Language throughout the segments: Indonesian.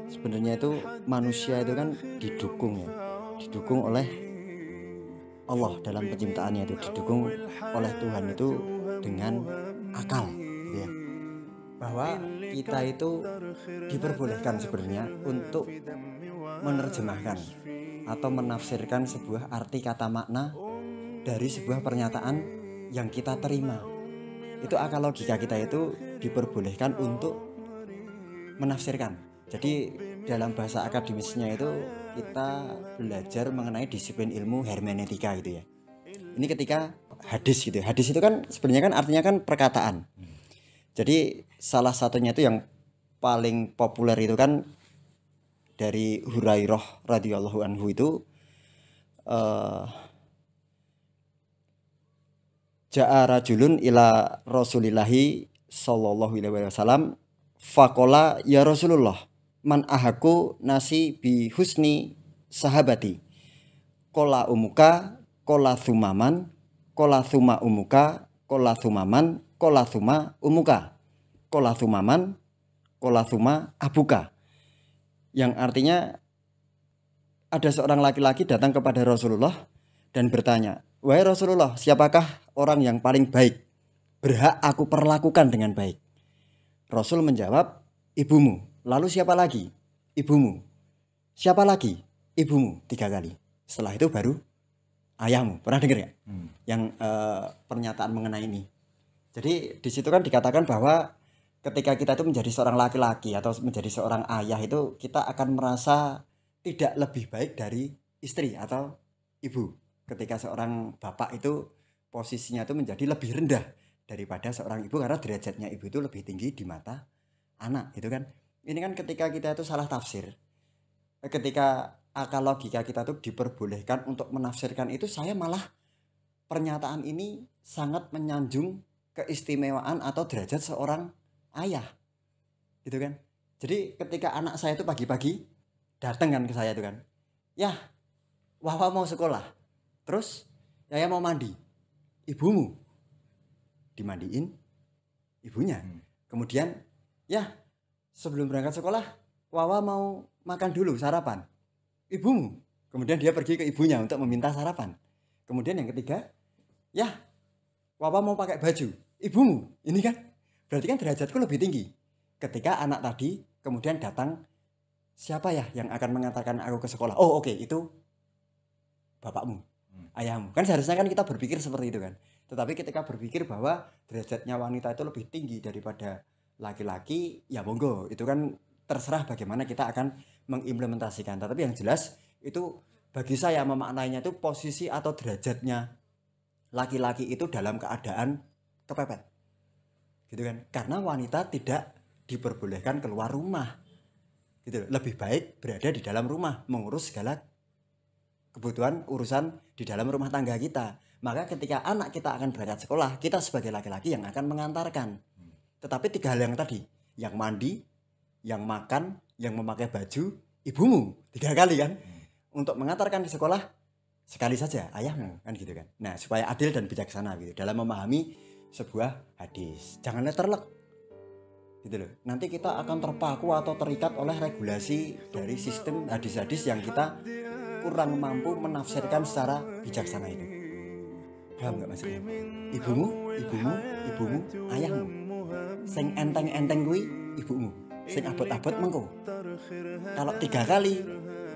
Sebenarnya itu manusia itu kan didukung ya, didukung oleh Allah dalam penciptaannya, itu didukung oleh Tuhan itu dengan akal gitu ya. Bahwa kita itu diperbolehkan sebenarnya untuk menerjemahkan atau menafsirkan sebuah arti kata makna dari sebuah pernyataan yang kita terima. Itu akal logika kita itu diperbolehkan untuk menafsirkan. Jadi dalam bahasa akademisnya itu kita belajar mengenai disiplin ilmu hermeneutika gitu ya. Ini ketika hadis gitu. Hadis itu kan sebenarnya kan artinya kan perkataan. Jadi salah satunya itu yang paling populer itu kan dari Hurairah radhiyallahu anhu itu ja'a rajulun ila Rasulillahi sallallahu alaihi wasallam faqala ya Rasulullah man ahaku nasi bi husni sahabati qala umuka qala thumaman qala thuma umuka qala thumaman qala thuma umuka qala thumaman qala thuma abuka, yang artinya ada seorang laki-laki datang kepada Rasulullah dan bertanya, "Wahai Rasulullah, siapakah orang yang paling baik, berhak aku perlakukan dengan baik?" Rasul menjawab, "Ibumu." Lalu siapa lagi? "Ibumu." Siapa lagi? "Ibumu." 3 kali. Setelah itu baru ayahmu. Pernah dengar ya? Yang pernyataan mengenai ini. Jadi di situ kan dikatakan bahwa ketika kita itu menjadi seorang laki-laki atau menjadi seorang ayah itu kita akan merasa tidak lebih baik dari istri atau ibu. Ketika seorang bapak itu posisinya itu menjadi lebih rendah daripada seorang ibu karena derajatnya ibu itu lebih tinggi di mata anak gitu kan. Ini kan ketika kita itu salah tafsir. Ketika akal logika kita tuh diperbolehkan untuk menafsirkan itu, saya malah pernyataan ini sangat menyanjung keistimewaan atau derajat seorang ayah gitu kan. Jadi ketika anak saya itu pagi-pagi datang kan ke saya itu kan, "Ya, Wawa mau sekolah, terus saya mau mandi." Ibumu dimandiin ibunya. Kemudian, "Ya, sebelum berangkat sekolah Wawa mau makan dulu sarapan." Ibumu. Kemudian dia pergi ke ibunya untuk meminta sarapan. Kemudian yang ketiga, "Ya, Wawa mau pakai baju." Ibumu. Ini kan berarti kan derajatku lebih tinggi. Ketika anak tadi kemudian datang, "Siapa ya yang akan mengantarkan aku ke sekolah?" "Oh, oke, itu bapakmu, ayahmu." Kan seharusnya kan kita berpikir seperti itu kan. Tetapi ketika berpikir bahwa derajatnya wanita itu lebih tinggi daripada laki-laki, ya monggo, itu kan terserah bagaimana kita akan mengimplementasikan. Tetapi yang jelas itu bagi saya memaknainya itu posisi atau derajatnya laki-laki itu dalam keadaan kepepet. Gitu kan? Karena wanita tidak diperbolehkan keluar rumah. Gitu. Lebih baik berada di dalam rumah mengurus segala kebutuhan urusan di dalam rumah tangga kita. Maka ketika anak kita akan berangkat sekolah, kita sebagai laki-laki yang akan mengantarkan. Tetapi 3 hal yang tadi, yang mandi, yang makan, yang memakai baju, ibumu 3 kali kan. Untuk mengantarkan di sekolah sekali saja ayahmu kan gitu kan. Nah, supaya adil dan bijaksana gitu dalam memahami sebuah hadis. Jangan letterlek gitu loh. Nanti kita akan terpaku atau terikat oleh regulasi dari sistem hadis-hadis yang kita kurang mampu menafsirkan secara bijaksana itu. Paham nggak maksudnya? Ibumu, ibumu, ibumu, ayahmu. Sing enteng-enteng kuwi ibumu. Sing abot-abot mengko. Kalau 3 kali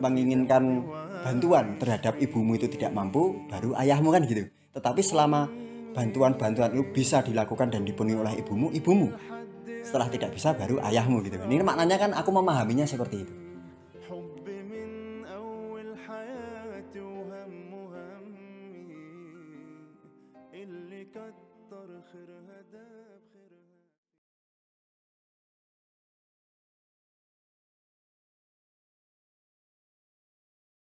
menginginkan bantuan terhadap ibumu itu tidak mampu, baru ayahmu kan gitu. Tetapi selama bantuan-bantuan itu bisa dilakukan dan dipenuhi oleh ibumu, ibumu. Setelah tidak bisa baru ayahmu gitu kan. Ini maknanya kan aku memahaminya seperti itu. اللي كتر خيرها ده بخيرها.